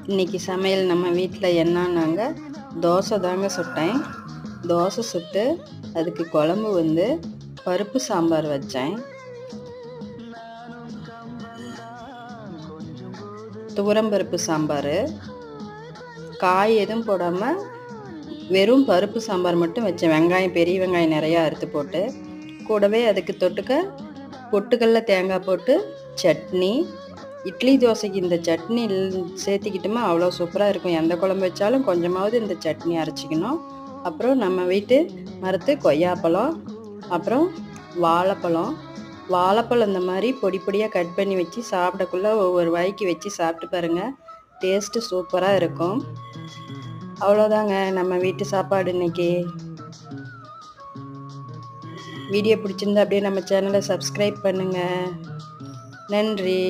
இன்றைக்கி சமையல் நம்ம வீட்டில் என்னன்னாங்க, தோசை தாங்க சுட்டேன். தோசை சுட்டு அதுக்கு குழம்பு வந்து பருப்பு சாம்பார் வச்சேன். துவரம்பருப்பு சாம்பார், காய் எதுவும் போடாமல் வெறும் பருப்பு சாம்பார் மட்டும் வச்சேன். வெங்காயம், பெரிய வெங்காயம் நிறையா அறுத்து போட்டு, கூடவே அதுக்கு தொட்டுக்க பொட்டுக்கடல தேங்காய் போட்டு சட்னி. இட்லி தோசைக்கு இந்த சட்னி சேர்த்திக்கிட்டோமா அவ்வளோ சூப்பராக இருக்கும். எந்த குழம்பு வச்சாலும் கொஞ்சமாவது இந்த சட்னி அரைச்சிக்கணும். அப்புறம் நம்ம வீட்டு மரத்து கொய்யாப்பழம், அப்புறம் வாழைப்பழம் இந்த மாதிரி பொடி பொடியாக கட் பண்ணி வச்சு சாப்பிடக்குள்ளே ஒவ்வொரு வாய்க்கு வச்சு சாப்பிட்டு பாருங்கள். டேஸ்ட்டு சூப்பராக இருக்கும். அவ்வளோதாங்க நம்ம வீட்டு சாப்பாடு இன்னைக்கு. வீடியோ பிடிச்சிருந்தா அப்படியே நம்ம சேனலை சப்ஸ்கிரைப் பண்ணுங்கள். நன்றி.